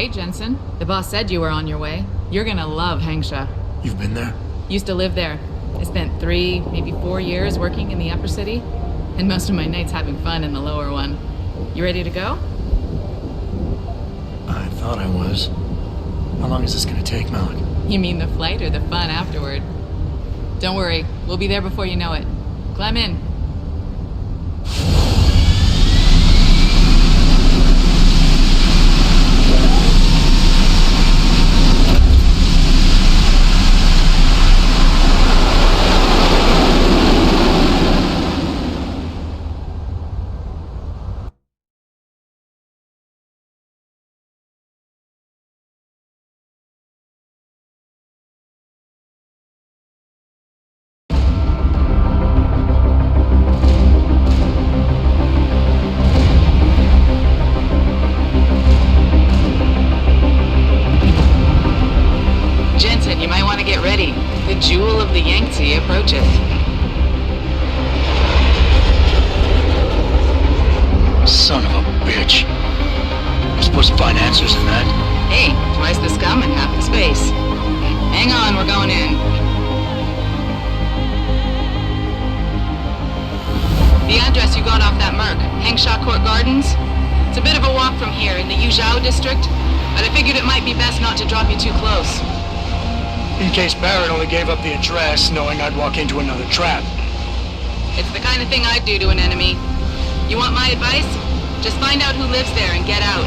Hey, Jensen. The boss said you were on your way. You're gonna love Hangsha. You've been there? Used to live there. I spent 3, maybe 4 years working in the upper city, and most of my nights having fun in the lower one. You ready to go? I thought I was. How long is this gonna take, Malik? You mean the flight or the fun afterward? Don't worry, we'll be there before you know it. Climb in. Jensen, you might want to get ready. The jewel of the Yangtze approaches. Son of a bitch. I'm supposed to find answers in that. Hey, twice the scum and half the space. Hang on, we're going in. The address you got off that Merc, Hangsha Court Gardens? It's a bit of a walk from here in the Yuzhou district, but I figured it might be best not to drop you too close. In case Barrett only gave up the address, knowing I'd walk into another trap. It's the kind of thing I'd do to an enemy. You want my advice? Just find out who lives there and get out.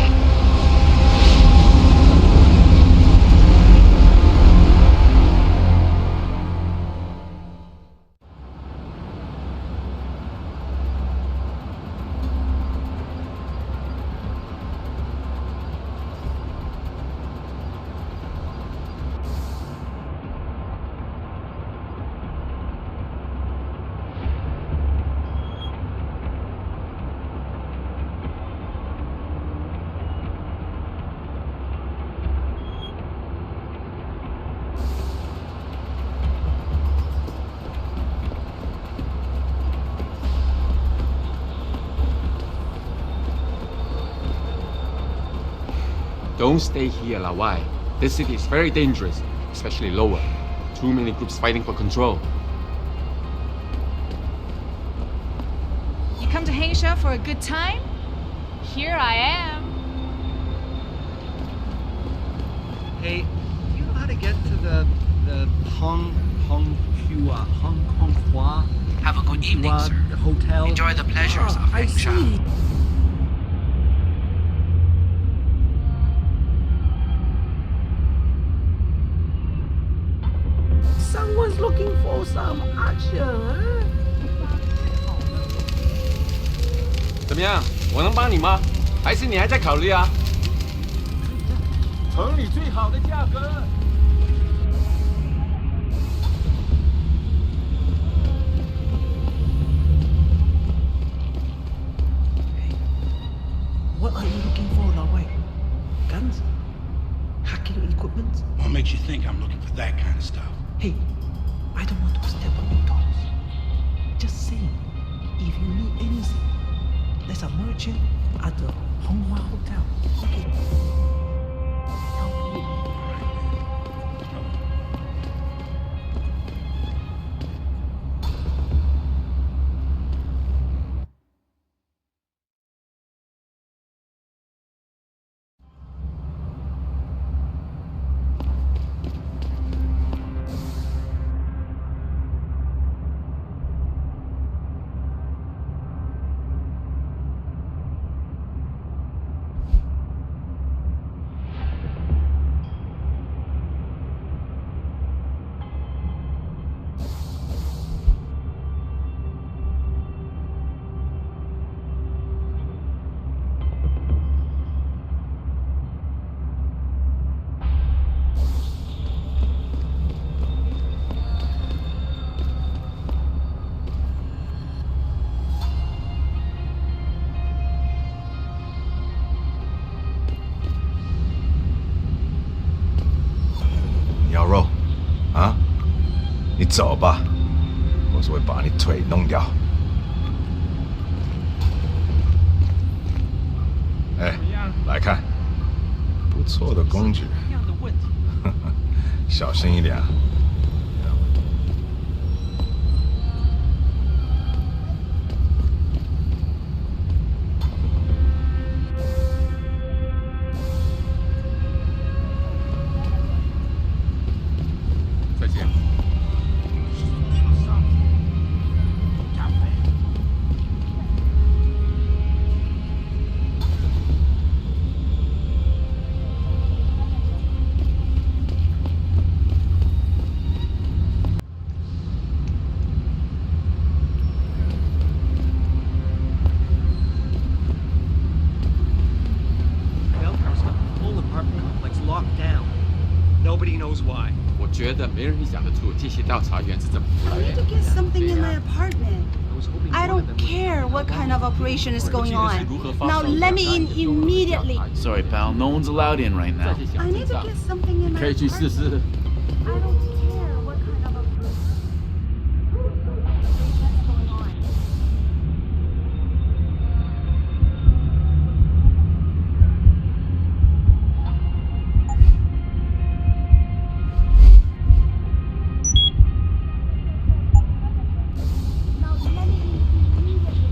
Don't stay here, Lawai. This city is very dangerous, especially lower. Too many groups fighting for control. You come to Hangsha for a good time? Here I am. Hey, do you know how to get to the Hong Kong Hua? Have a good evening, sir. Hotel. Enjoy the pleasures of I Hangsha. see. Someone's looking for some action, huh? 怎么样？我能帮你吗？还是你还在考虑啊？城里最好的价格。What are you looking for, Lawai? Guns? Hacking equipment? What makes you think I'm looking for that kind of stuff? Hey, I don't want to step on your toes. Just saying, if you need anything, there's a merchant at the Honghua Hotel. Okay. Help you. Ah? 你走吧，我是会把你腿弄掉。哎，来看，不错的工具，一样的问题。小心一点啊。再见。 Belco's got the whole apartment complex locked down. Nobody knows why. 我觉得没人想得出这些调查员是怎么出来 I need 的 to。get something in my apartment. I was hoping I one of don't them would care what kind of operation is going on. 如何发 Now 烧 let me in immediately. Sorry, pal. No one's allowed in right 在 now. 这小 I 镇 need to 上 get something in my 可以去试 apartment. 试。 I don't care what kind of operation is going on. Now let me in immediately.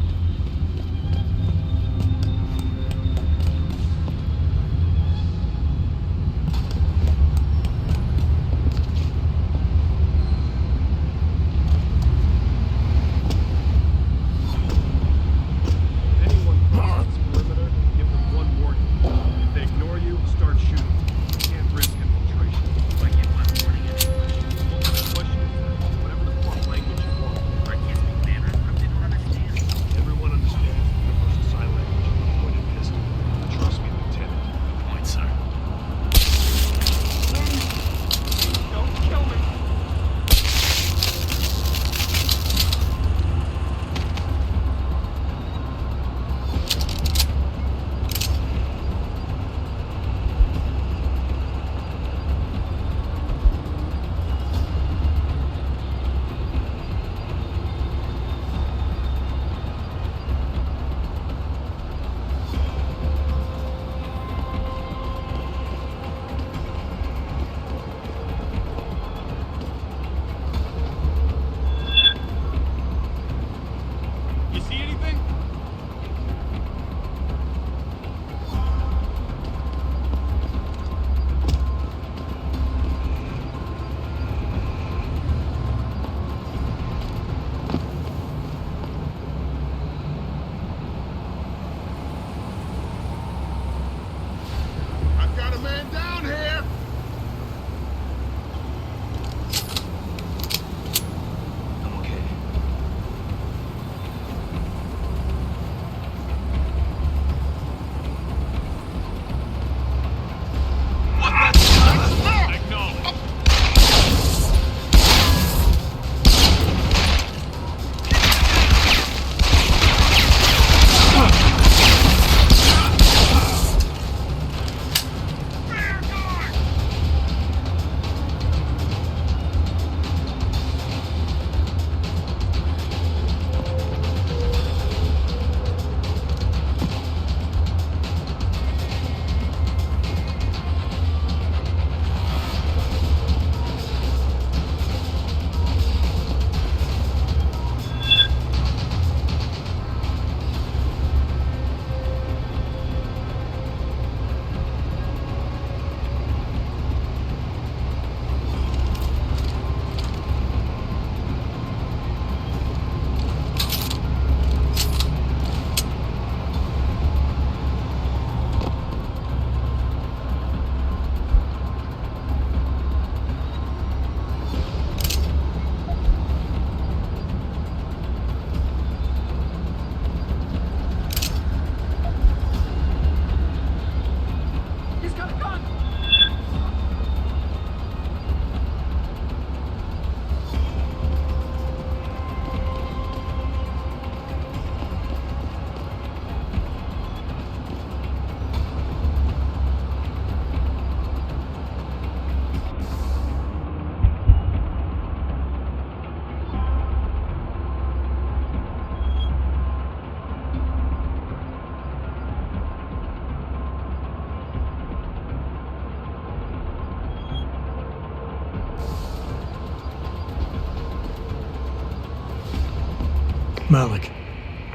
Malik,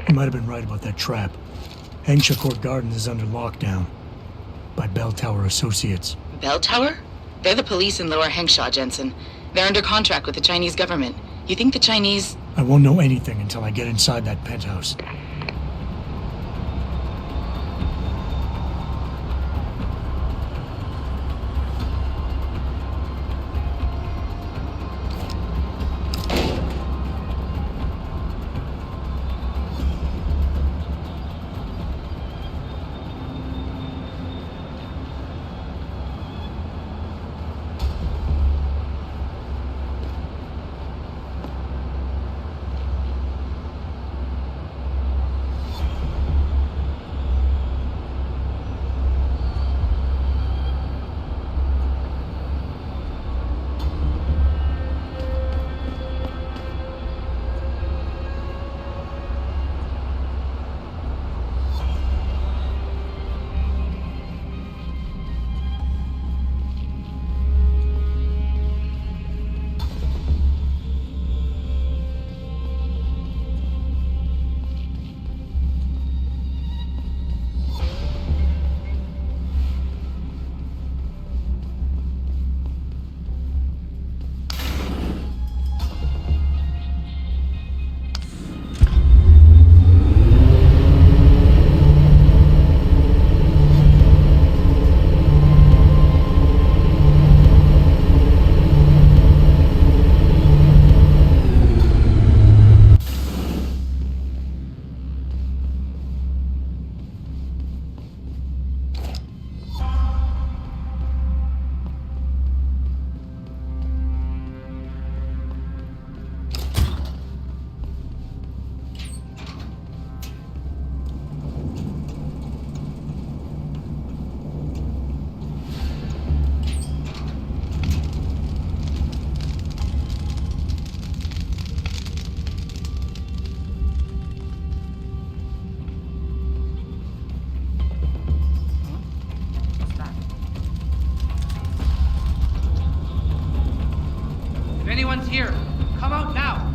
you might have been right about that trap. Hengsha Court Gardens is under lockdown by Bell Tower Associates. Bell Tower? They're the police in Lower Hengsha, Jensen. They're under contract with the Chinese government. You think the Chinese... I won't know anything until I get inside that penthouse. If anyone's here, come out now.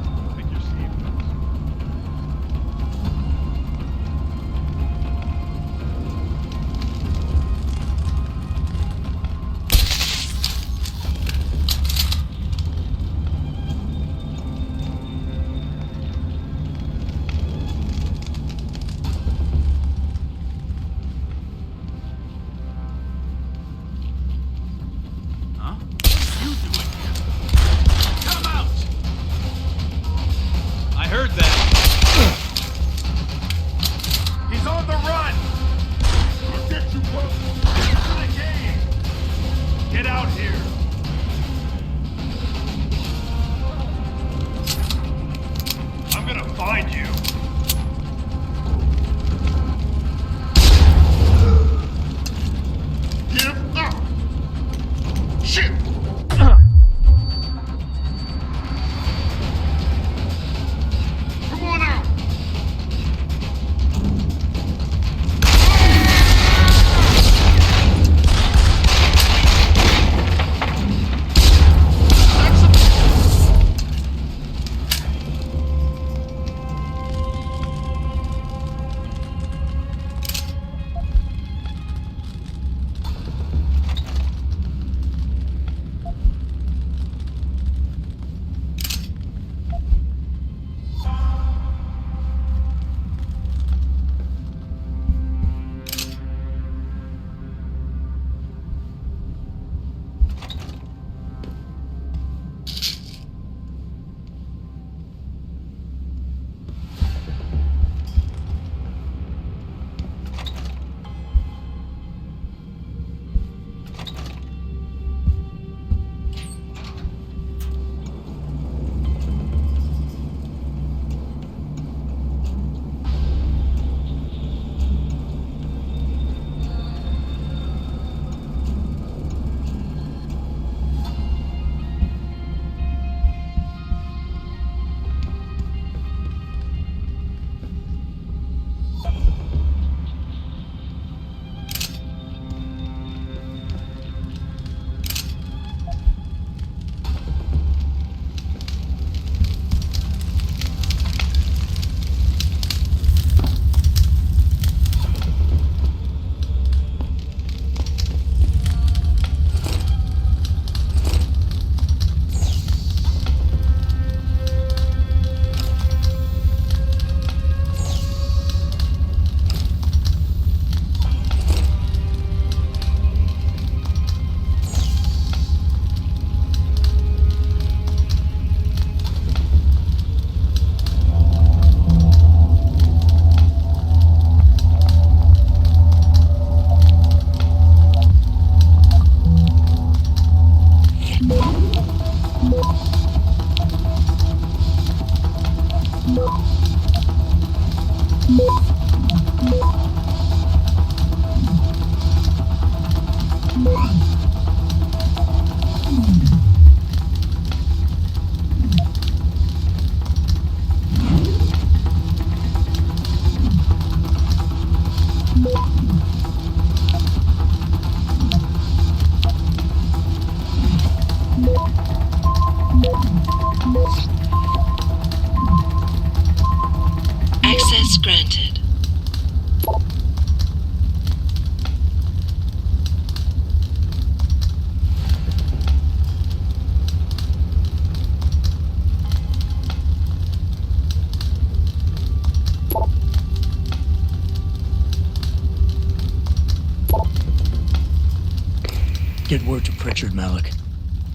Get word to Pritchard, Malik.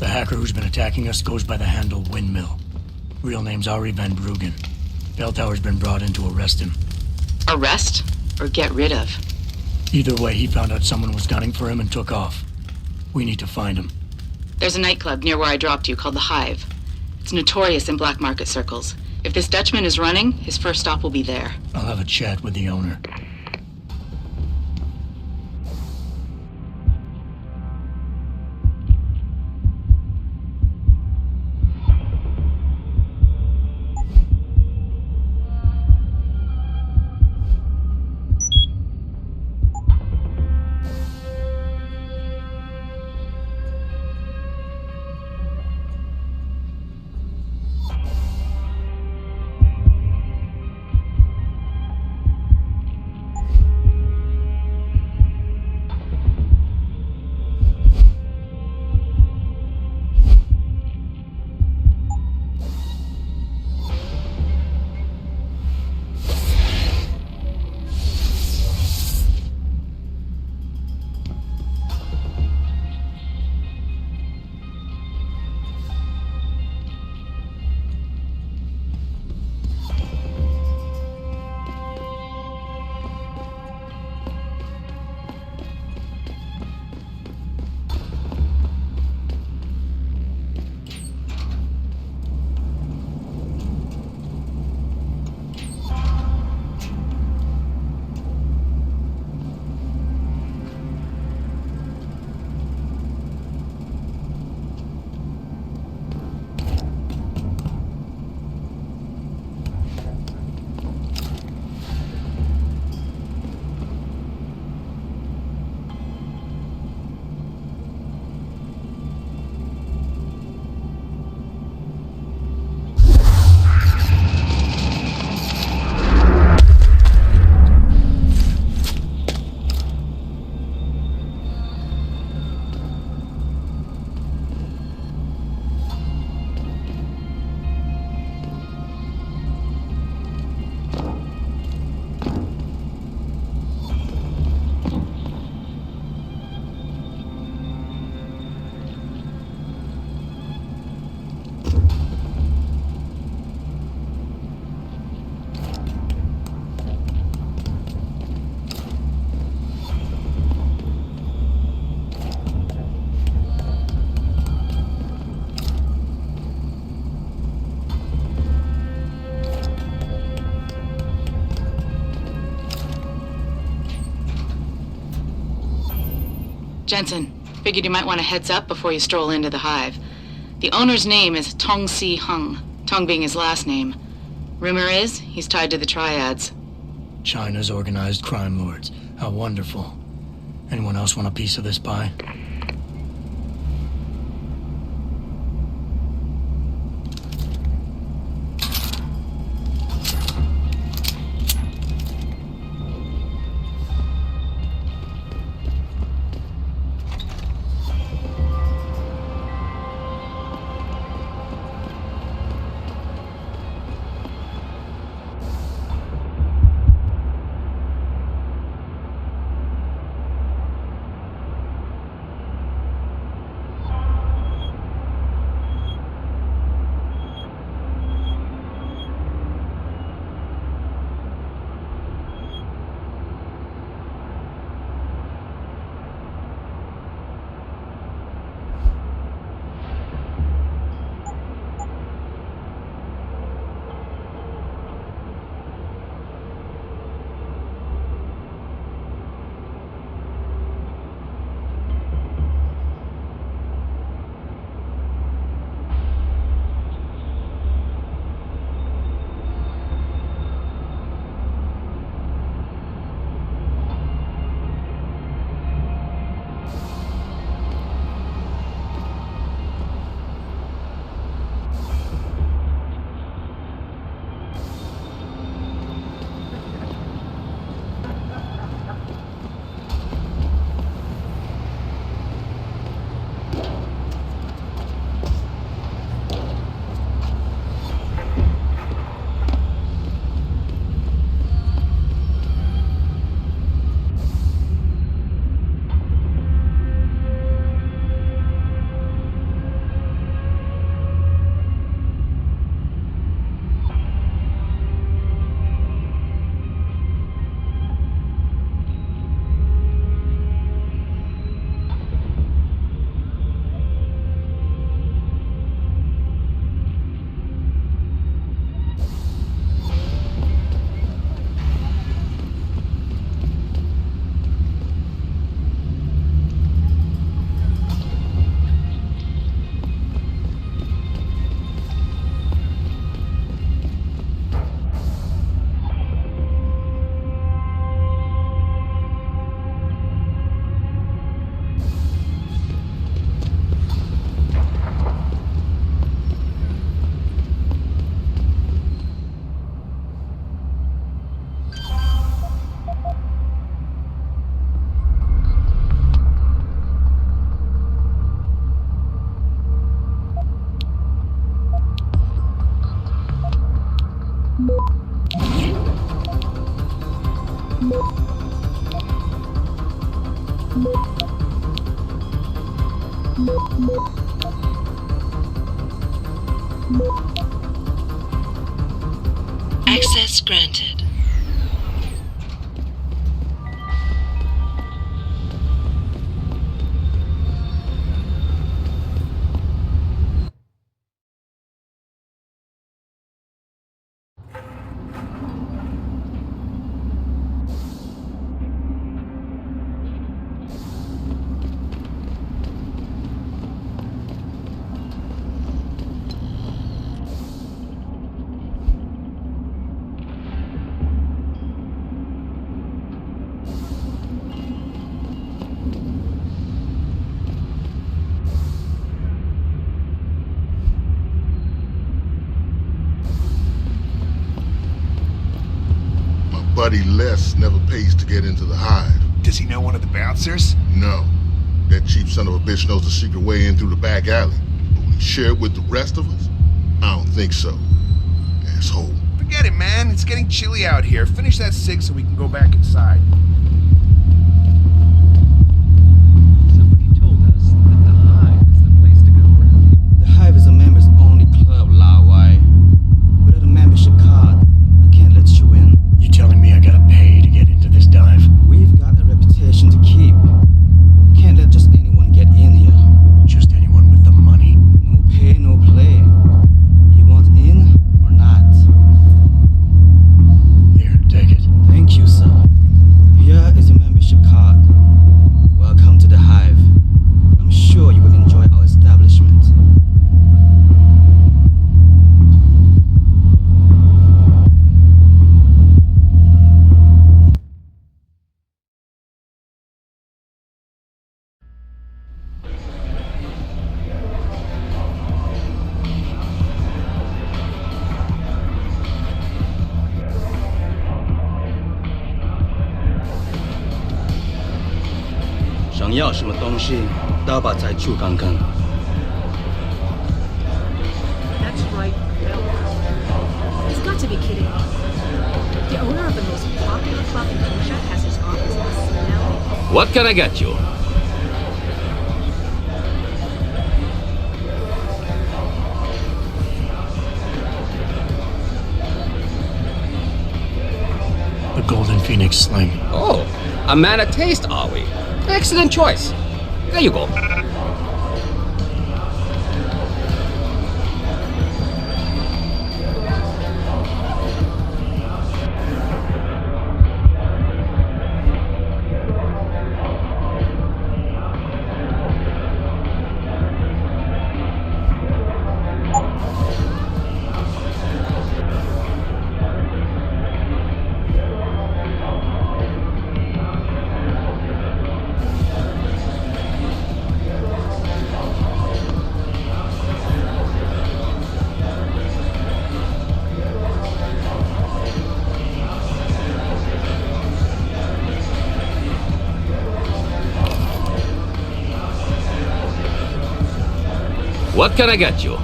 The hacker who's been attacking us goes by the handle Windmill. Real name's Ari Van Bruggen. Bell Tower's been brought in to arrest him. Arrest or get rid of? Either way, he found out someone was gunning for him and took off. We need to find him. There's a nightclub near where I dropped you called the Hive. It's notorious in black market circles. If this Dutchman is running, his first stop will be there. I'll have a chat with the owner. Jensen, figured you might want a heads up before you stroll into the Hive. The owner's name is Tong Si Hung, Tong being his last name. Rumor is, he's tied to the Triads. China's organized crime lords. How wonderful. Anyone else want a piece of this pie? Access granted. Buddy Les never pays to get into the hive. Does he know one of the bouncers? No. That cheap son of a bitch knows the secret way in through the back alley. But will he share it with the rest of us? I don't think so. Asshole. Forget it, man. It's getting chilly out here. Finish that cig so we can go back inside. Somebody told us that the Hive is the place to go around here. The Hive is a members-only club, Lawai. Without a membership card, I can't let you in. You telling me I gotta pay to get into this dive? We've got a reputation to keep. Can't let just anyone get in here. Just anyone with the money? No pay, no play. You want in or not? Here, take it. Thank you, sir. Here is your membership card. Welcome to the Hive. I'm sure you will enjoy our establishment.想要什么东西，都把在住看看。 That's right, Bill. He's got to be kidding me. The owner of the most popular club in Asia has his office in the smelly... What can I get you? The Golden Phoenix sling. Oh, a man of taste, are we? Excellent choice. There you go. What can I get you?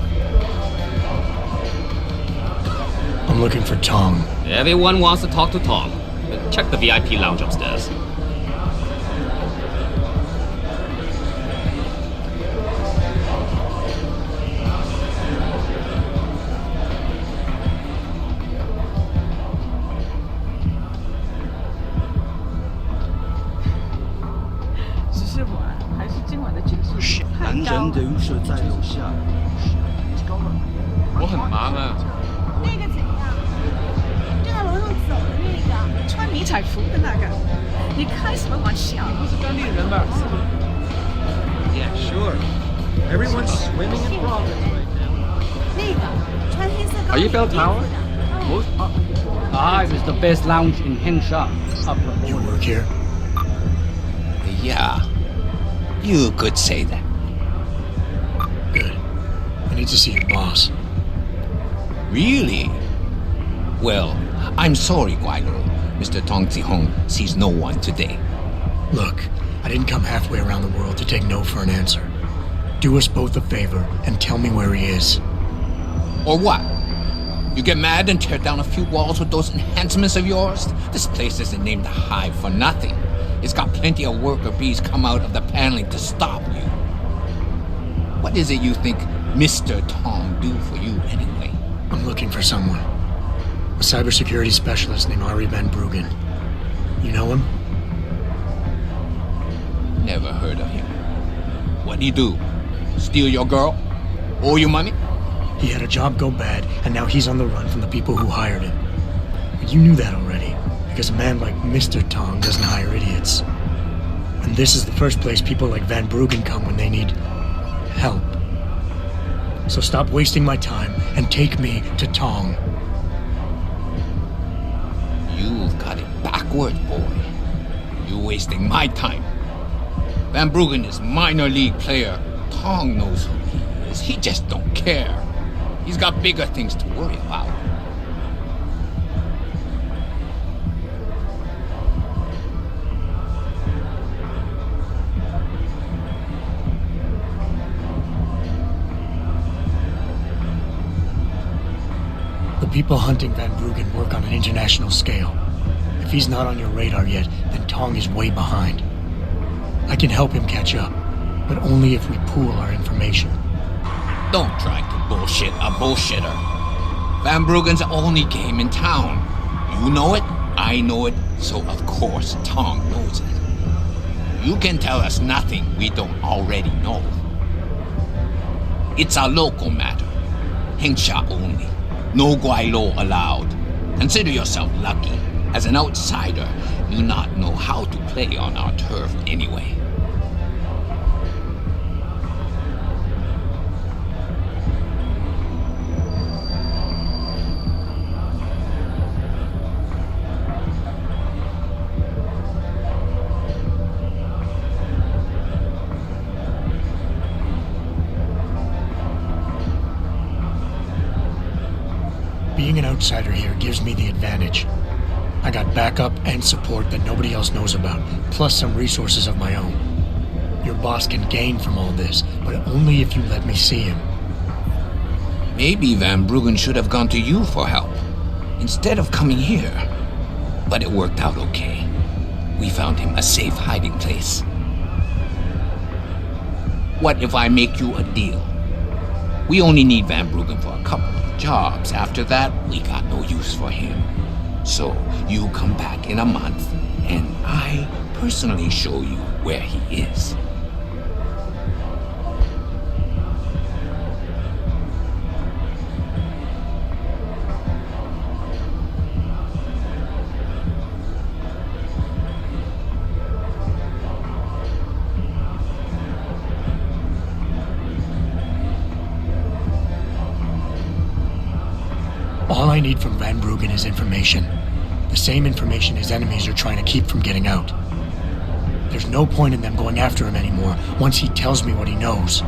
I'm looking for Tong. Everyone wants to talk to Tom. Check the VIP lounge upstairs. Shit. 男人的宿舍在楼下。我很忙啊。那个怎样？就在楼上走的那个，穿迷彩服的那个。你开什么玩笑？不是当地人吧？ Yeah, sure. Everyone's swimming in profits right now. 那个穿黑色高 Are you 领 Bell 衣 Tower? 服的。 Most, The Hive is the best lounge in Hensha. You work here? Yeah. You could say that. Good. I need to see your boss. Really? Well, I'm sorry, Guaido. Mr. Tong Zihong sees no one today. Look, I didn't come halfway around the world to take no for an answer. Do us both a favor and tell me where he is. Or what? You get mad and tear down a few walls with those enhancements of yours? This place isn't named the Hive for nothing. It's got plenty of worker bees come out of the paneling to stop you. What is it you think Mr. Tong do for you anyway? I'm looking for someone. A cybersecurity specialist named Ari Van Bruggen. You know him? Never heard of him. What'd he do? Steal your girl? Owe you money? He had a job go bad, and now he's on the run from the people who hired him. But you knew that already, because a man like Mr. Tong doesn't hire idiots. And this is the first place people like Van Bruggen come when they need help. So stop wasting my time and take me to Tong. You've got it backwards, boy. You're wasting my time. Van Bruggen is minor league player. Tong knows who he is. He just don't care. He's got bigger things to worry about. The people hunting Van Bruggen work on an international scale. If he's not on your radar yet, then Tong is way behind. I can help him catch up, but only if we pool our information. Don't try to bullshit a bullshitter. Van Bruggen's the only game in town. You know it, I know it, so of course Tong knows it. You can tell us nothing we don't already know. It's a local matter. Hengsha only. No Guaylo allowed. Consider yourself lucky. As an outsider, you not know how to play on our turf anyway. Being an outsider here gives me the advantage. I got backup and support that nobody else knows about, plus some resources of my own. Your boss can gain from all this, but only if you let me see him. Maybe Van Bruggen should have gone to you for help, instead of coming here. But it worked out okay. We found him a safe hiding place. What if I make you a deal? We only need Van Bruggen for a couple of jobs. After that, we got no use for him. So you come back in a month, and I personally show you where he is. All I need from Van Bruggen is information. The same information his enemies are trying to keep from getting out. There's no point in them going after him anymore once he tells me what he knows.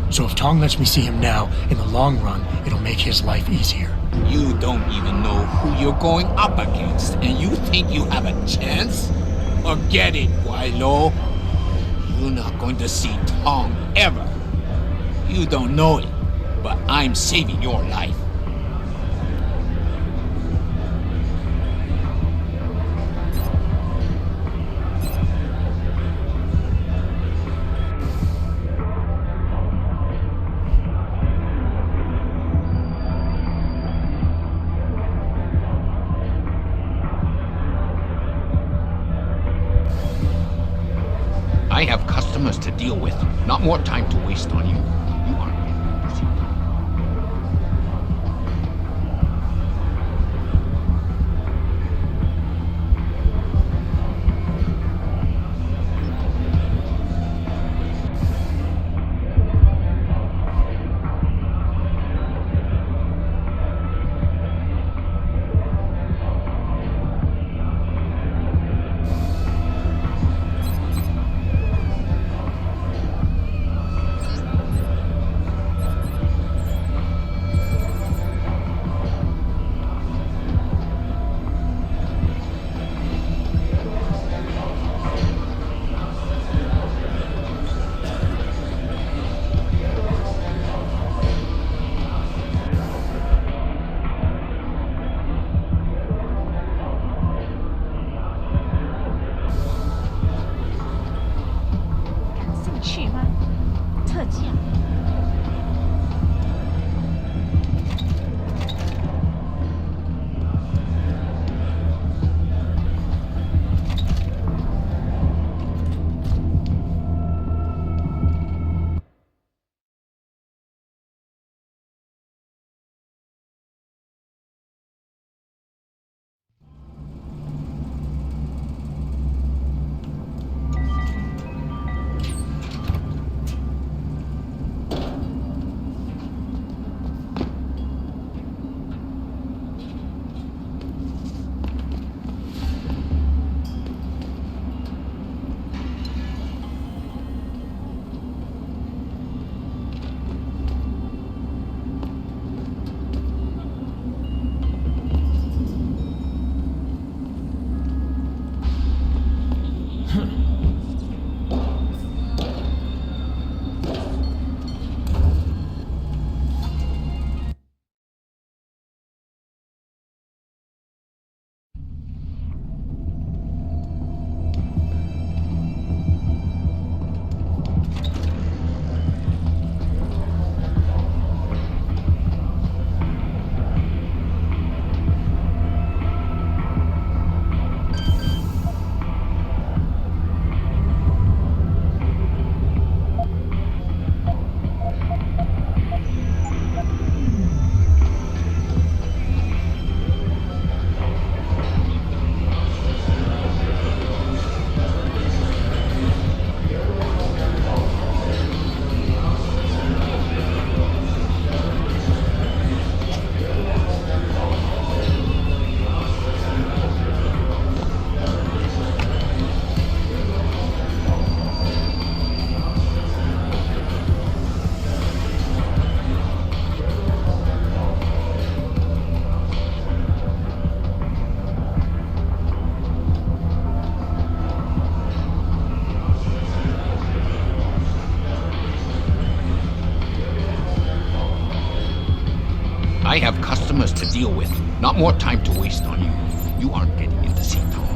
So if Tong lets me see him now, in the long run, it'll make his life easier. You don't even know who you're going up against, and you think you have a chance? Forget it, Guaylo. You're not going to see Tong ever. You don't know it, but I'm saving your life. I have customers to deal with, not more time to waste on you. You aren't getting busy. I have customers to deal with. Not more time to waste on you. You aren't getting in to see Tong.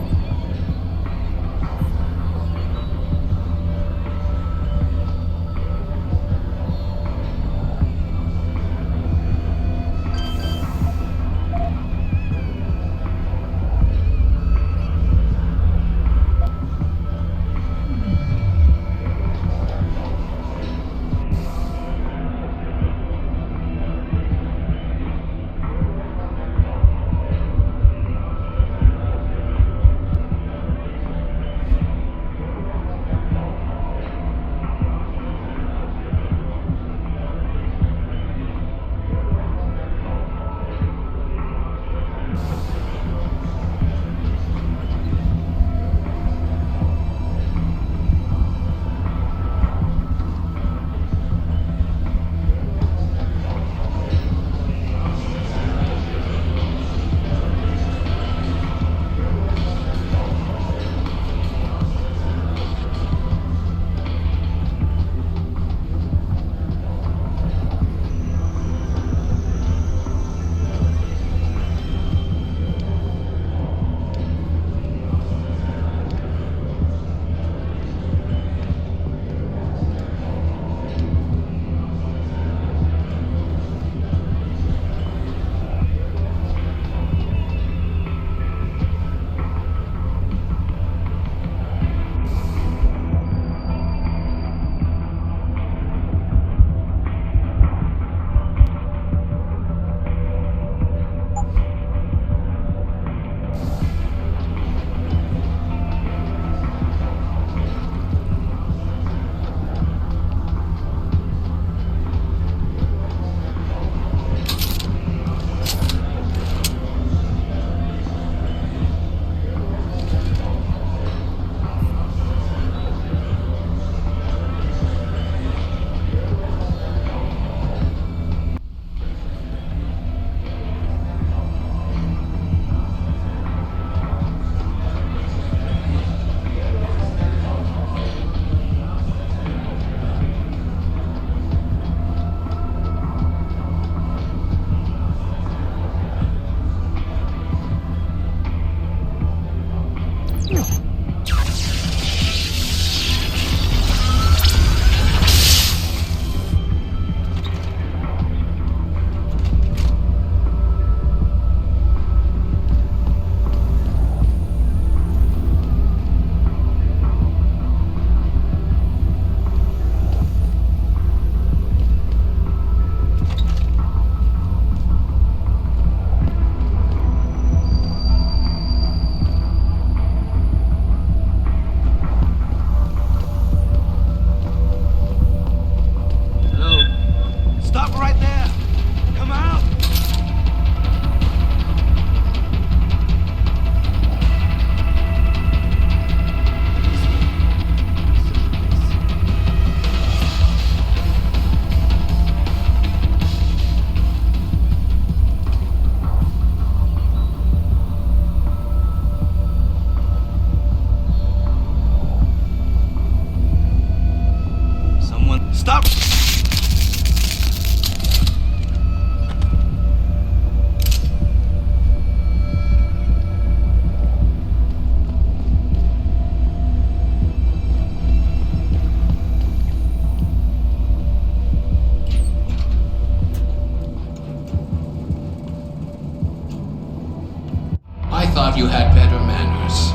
thought you had better manners.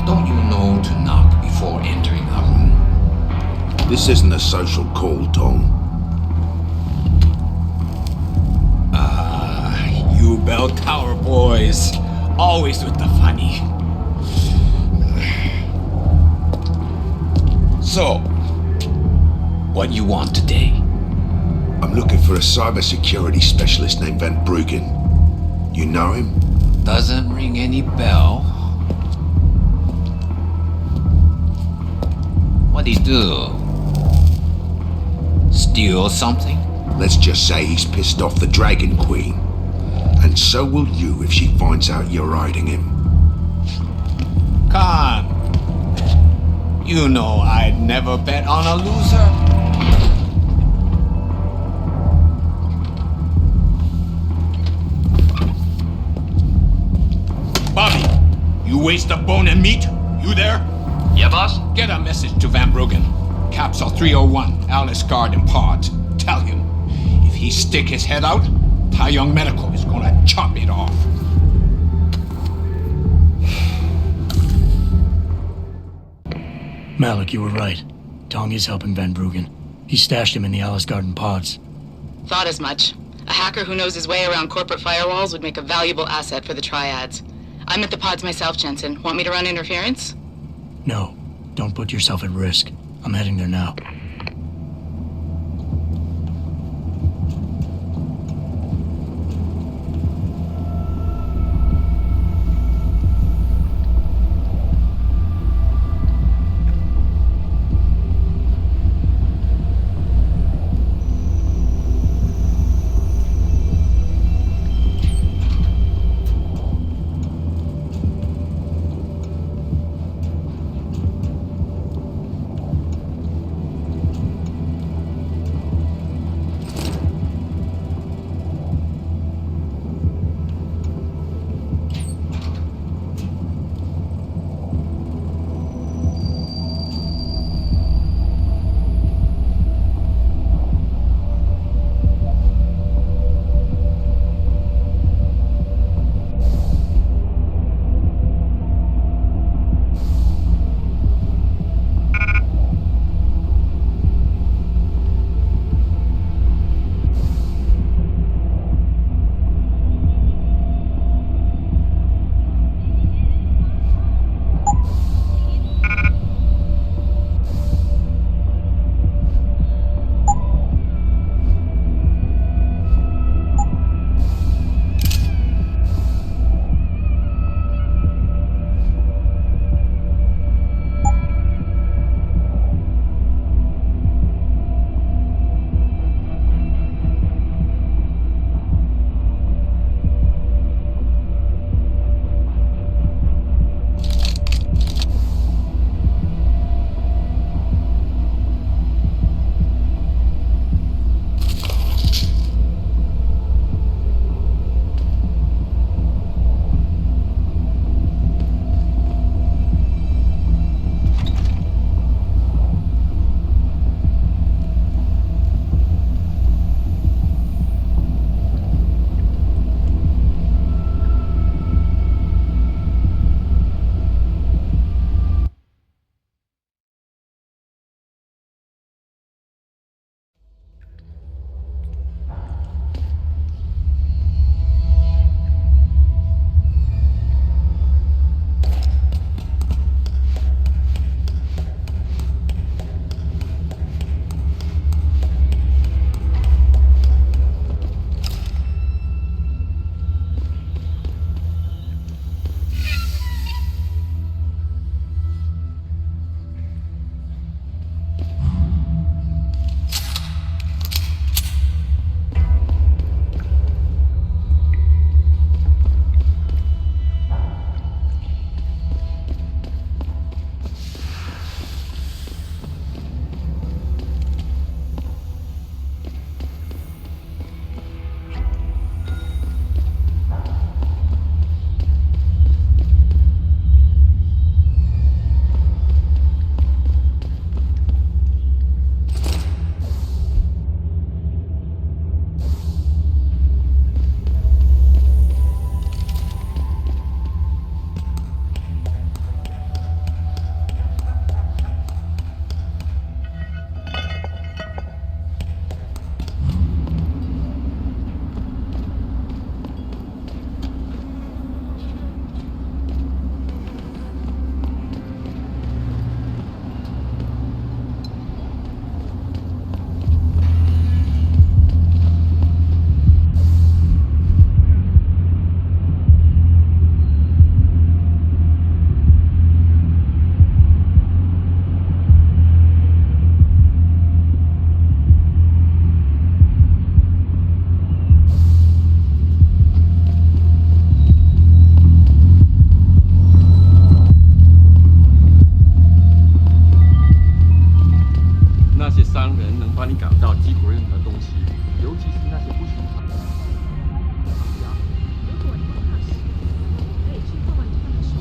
Don't you know to knock before entering a room? This isn't a social call, Tom. You bell tower boys. Always with the funny. So, what you want today? I'm looking for a cybersecurity specialist named Van Bruggen. You know him? Doesn't ring any bell. What'd he do? Steal something? Let's just say he's pissed off the Dragon Queen. And so will you if she finds out you're hiding him. Khan, you know I'd never bet on a loser. waste of bone and meat? You there? Yeah, boss? Get a message to Van Bruggen. Capsule 301, Alice Garden Pods. Tell him, if he stick his head out, Tai Young Medical is gonna chop it off. Malik, you were right. Tong is helping Van Bruggen. He stashed him in the Alice Garden pods. Thought as much. A hacker who knows his way around corporate firewalls would make a valuable asset for the Triads. I'm at the pods myself, Jensen. Want me to run interference? No, don't put yourself at risk. I'm heading there now.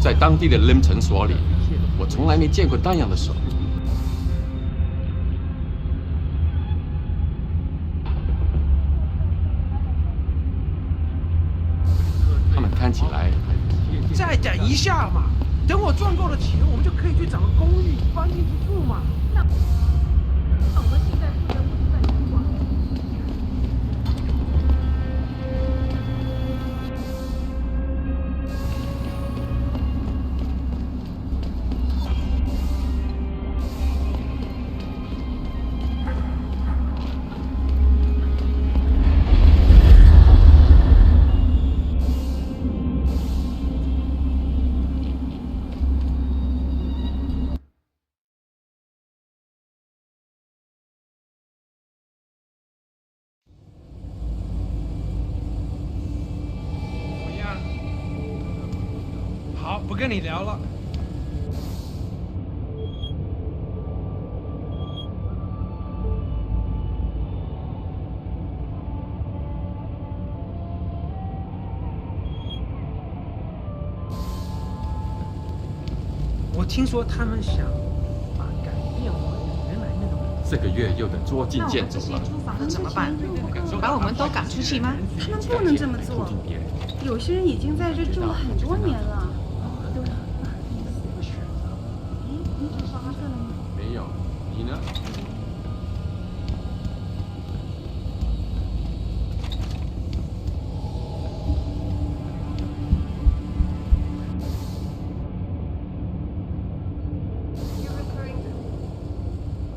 在当地的 Lim 诊所里，我从来没见过那样的手。他们看起来……再等一下嘛，等我赚够了钱，我们就可以去找个公寓搬进去住嘛。那我们现在不得不在旅馆。好，不跟你聊了。我听说他们想改变我原来那种。这个月又得捉襟见肘了。那怎么办？把我们都赶出去吗？他们不能这么做。有些人已经在这住了很多年了。没有，你呢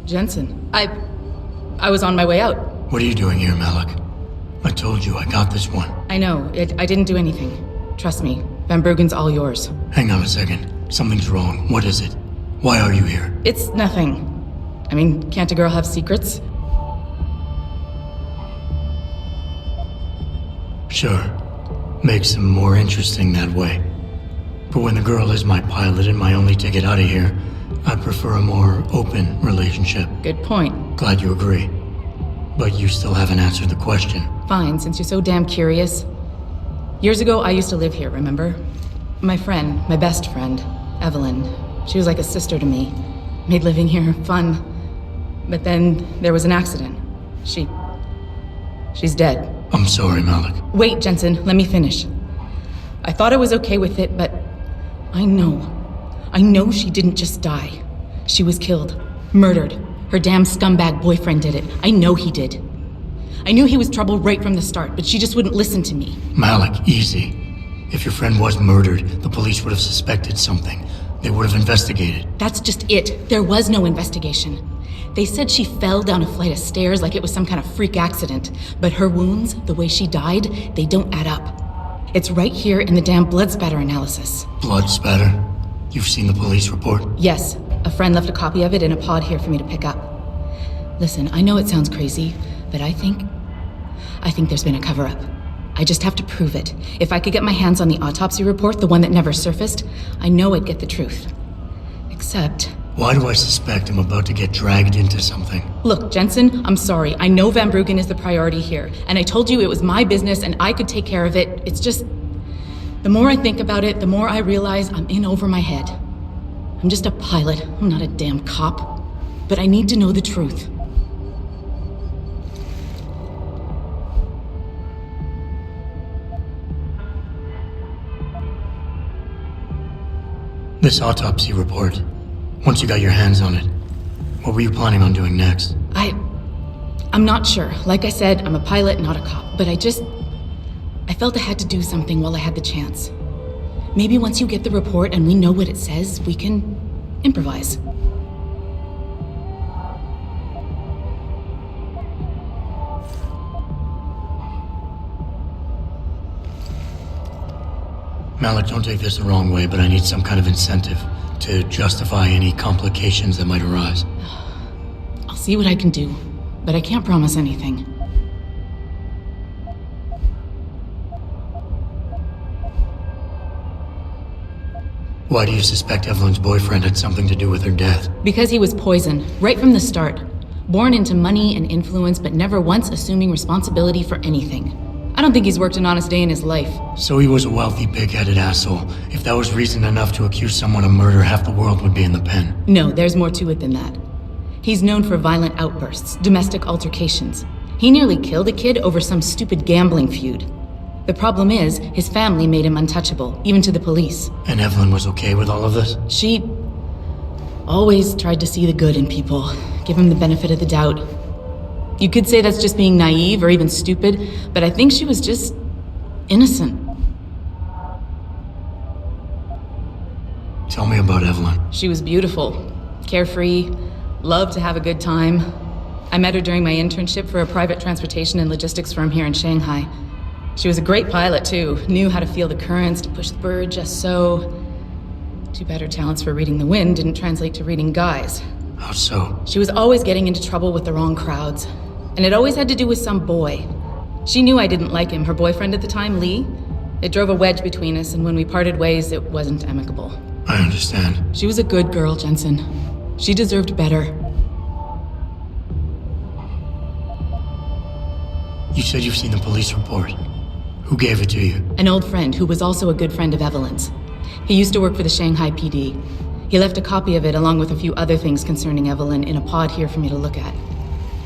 ？Jensen, I was on my way out. What are you doing here, Malik? I told you I got this one. I know. I didn't do anything. Trust me. Van Bruggen's all yours. Hang on a second. Something's wrong. What is it? Why are you here? It's nothing. I mean, can't a girl have secrets? Sure. Makes them more interesting that way. But when the girl is my pilot and my only ticket out of here, I prefer a more open relationship. Good point. Glad you agree. But you still haven't answered the question. Fine, since you're so damn curious. Years ago, I used to live here, remember? My friend, my best friend, Evelyn. She was like a sister to me. Made living here fun. But then there was an accident. She's dead. I'm sorry, Malik. Wait, Jensen, let me finish. I thought I was okay with it, but I know she didn't just die. She was killed. Murdered. Her damn scumbag boyfriend did it. I know he did. I knew he was trouble right from the start, but she just wouldn't listen to me. Malik, easy. If your friend was murdered, the police would have suspected something. They would have investigated. That's just it. There was no investigation. They said she fell down a flight of stairs like it was some kind of freak accident. But her wounds, the way she died, they don't add up. It's right here in the damn blood spatter analysis. Blood spatter? You've seen the police report? Yes. A friend left a copy of it in a pod here for me to pick up. Listen, I know it sounds crazy, but I think there's been a cover-up. I just have to prove it. If I could get my hands on the autopsy report, the one that never surfaced, I know I'd get the truth. Except... Why do I suspect I'm about to get dragged into something? Look, Jensen, I'm sorry. I know Van Bruggen is the priority here, and I told you it was my business and I could take care of it. It's just... The more I think about it, the more I realize I'm in over my head. I'm just a pilot. I'm not a damn cop. But I need to know the truth. This autopsy report. Once you got your hands on it, what were you planning on doing next? I'm not sure. Like I said, I'm a pilot, not a cop. But I felt I had to do something while I had the chance. Maybe once you get the report and we know what it says, we can improvise. Malik, don't take this the wrong way, but I need some kind of incentive to justify any complications that might arise. I'll see what I can do, but I can't promise anything. Why do you suspect Evelyn's boyfriend had something to do with her death? Because he was poisoned, right from the start. Born into money and influence, but never once assuming responsibility for anything. don't think he's worked an honest day in his life. So he was a wealthy, pig-headed asshole. If that was reason enough to accuse someone of murder, half the world would be in the pen. No, there's more to it than that. He's known for violent outbursts, domestic altercations. He nearly killed a kid over some stupid gambling feud. The problem is, his family made him untouchable, even to the police. And Evelyn was okay with all of this? She always tried to see the good in people, give him the benefit of the doubt. You could say that's just being naive or even stupid, but I think she was just innocent. Tell me about Evelyn. She was beautiful, carefree, loved to have a good time. I met her during my internship for a private transportation and logistics firm here in Shanghai. She was a great pilot, too. Knew how to feel the currents, to push the bird just so. Too bad her talents for reading the wind didn't translate to reading guys. How so? She was always getting into trouble with the wrong crowds. And it always had to do with some boy. She knew I didn't like him. Her boyfriend at the time, Lee. It drove a wedge between us, and when we parted ways, it wasn't amicable. I understand. She was a good girl, Jensen. She deserved better. You said you've seen the police report. Who gave it to you? An old friend who was also a good friend of Evelyn's. He used to work for the Shanghai PD. He left a copy of it along with a few other things concerning Evelyn in a pod here for me to look at.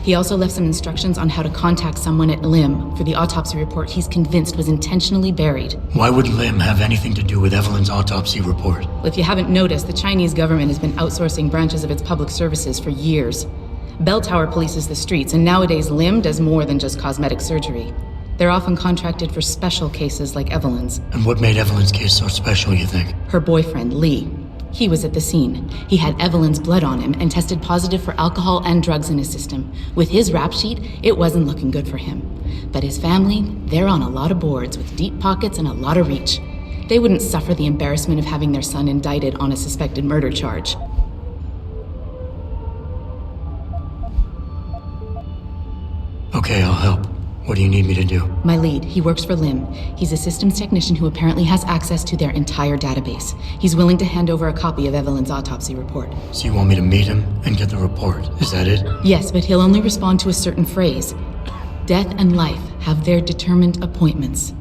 He also left some instructions on how to contact someone at Lim for the autopsy report he's convinced was intentionally buried. Why would Lim have anything to do with Evelyn's autopsy report? Well, if you haven't noticed, the Chinese government has been outsourcing branches of its public services for years. Bell Tower polices the streets, and nowadays Lim does more than just cosmetic surgery. They're often contracted for special cases like Evelyn's. And what made Evelyn's case so special, you think? Her boyfriend, Lee. He was at the scene. He had Evelyn's blood on him and tested positive for alcohol and drugs in his system. With his rap sheet, it wasn't looking good for him. But his family, they're on a lot of boards with deep pockets and a lot of reach. They wouldn't suffer the embarrassment of having their son indicted on a suspected murder charge. Okay, I'll help. What do you need me to do? My lead, he works for Lim. He's a systems technician who apparently has access to their entire database. He's willing to hand over a copy of Evelyn's autopsy report. So you want me to meet him and get the report? Is that it? Yes, but he'll only respond to a certain phrase. Death and life have their determined appointments.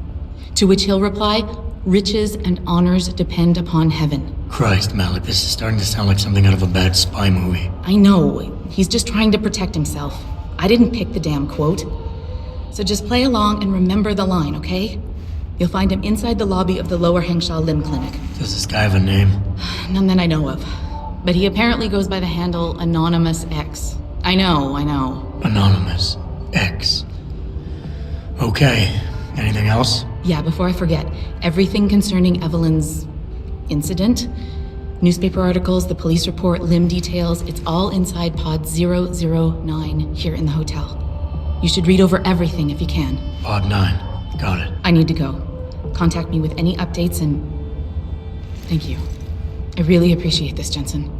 To which he'll reply, riches and honors depend upon heaven. Christ, Malik, this is starting to sound like something out of a bad spy movie. I know. He's just trying to protect himself. I didn't pick the damn quote. So just play along and remember the line, okay? You'll find him inside the lobby of the Lower Hengsha Lim Clinic. Does this guy have a name? None that I know of. But he apparently goes by the handle Anonymous X. I know. Anonymous X. Okay. Anything else? Yeah, before I forget, everything concerning Evelyn's incident, newspaper articles, the police report, Lim details, it's all inside pod 009 here in the hotel. You should read over everything if you can. Pod 9. Got it. I need to go. Contact me with any updates and... Thank you. I really appreciate this, Jensen.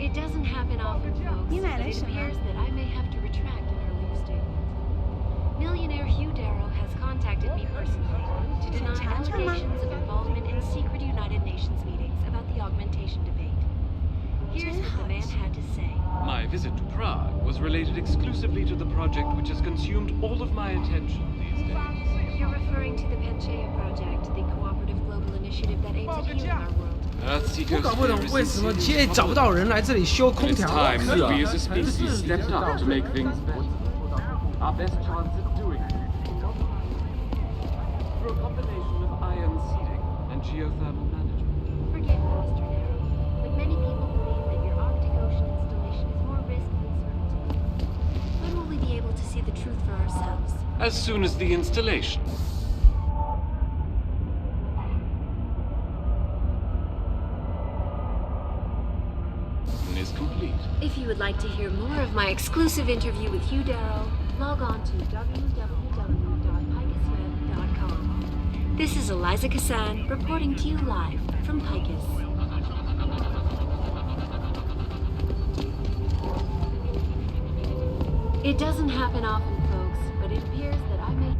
It doesn't happen often, folks, but it appears that I may have to retract an earlier statement. Millionaire Hugh Darrow has contacted me personally to deny allegations of involvement in secret United Nations meetings about the augmentation debate. Here's what the man had to say. My visit to Prague was related exclusively to the project which has consumed all of my attention these days. You're referring to the Panchaea Project, the cooperative global initiative that aims at healing our world. 我搞不懂为什么街找不到人来这里修空调。 It's time that we as a species stepped up to make things better. Our best chance at doing it. Through a combination of ion seeding and geothermal management. Forgive me, Mr. Darrow, but many people believe that your Arctic Ocean installation is more risk than certainty. When will we be able to see the truth for ourselves? As soon as the installation. Is complete. If you would like to hear more of my exclusive interview with Hugh Darrow, log on to www.picusweb.com. This is Eliza Kassan reporting to you live from Picus. It doesn't happen often, folks, but it appears that I may...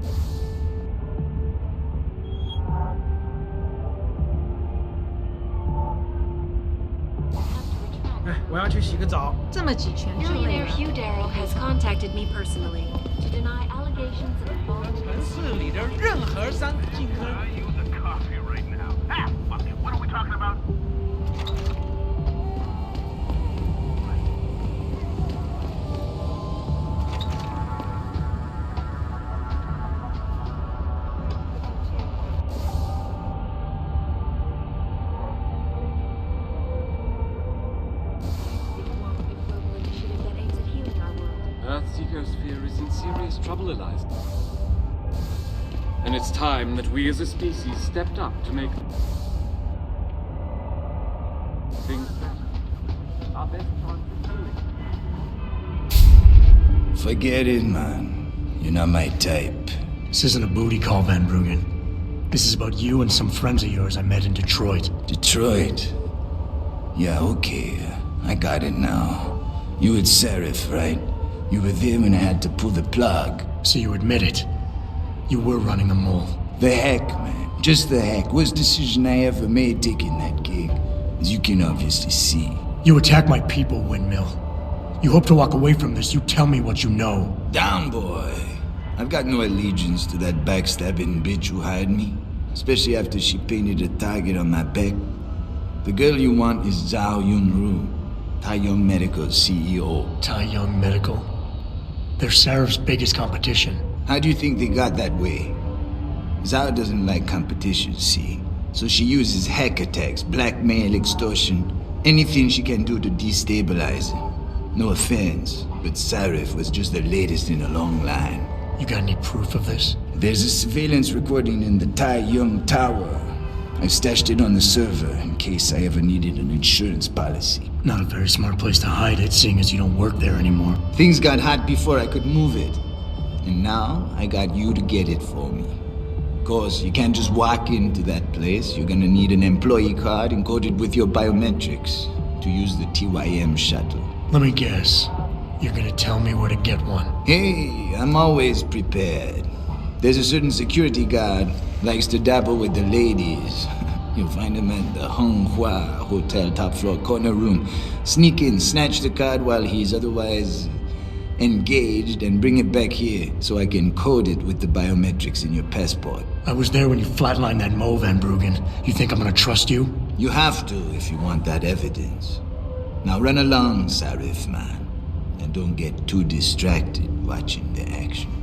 我要去洗个澡。这么几拳就累 Millionaire 了。 Hugh Darrow has contacted me personally to deny allegations of involvement. 城市里的任何商进坑。Earth's ecosphere is in serious trouble, Eliza. And it's time that we as a species stepped up to make things better. Our best chance of doing. Forget it, man. You're not my type. This isn't a booty call, Van Bruggen. This is about you and some friends of yours I met in Detroit. Detroit? Yeah, okay. I got it now. You with Seraph, right? You were there when I had to pull the plug. So you admit it. You were running a mole. The heck, man. Just the heck. Worst decision I ever made taking that gig. As you can obviously see. You attack my people, Windmill. You hope to walk away from this. You tell me what you know. Down, boy. I've got no allegiance to that backstabbing bitch who hired me. Especially after she painted a target on my back. The girl you want is Zhao Yunru, Tai Young Medical's CEO. Tai Young Medical? They're Seraph's biggest competition. How do you think they got that way? Zhao doesn't like competition, see? So she uses hack attacks, blackmail, extortion, anything she can do to destabilize him. No offense, but Seraph was just the latest in a long line. You got any proof of this? There's a surveillance recording in the Tai Young Tower. I stashed it on the server in case I ever needed an insurance policy. Not a very smart place to hide it, seeing as you don't work there anymore. Things got hot before I could move it. And now I got you to get it for me. Of course, you can't just walk into that place. You're gonna need an employee card encoded with your biometrics to use the TYM shuttle. Let me guess. You're gonna tell me where to get one. Hey, I'm always prepared. There's a certain security guard likes to dabble with the ladies. You'll find him at the Hung Hua Hotel top floor corner room. Sneak in, snatch the card while he's otherwise engaged, and bring it back here so I can code it with the biometrics in your passport. I was there when you flatlined that Mo, Van Bruggen. You think I'm gonna trust you? You have to if you want that evidence. Now run along, Seraph, man. And don't get too distracted watching the action.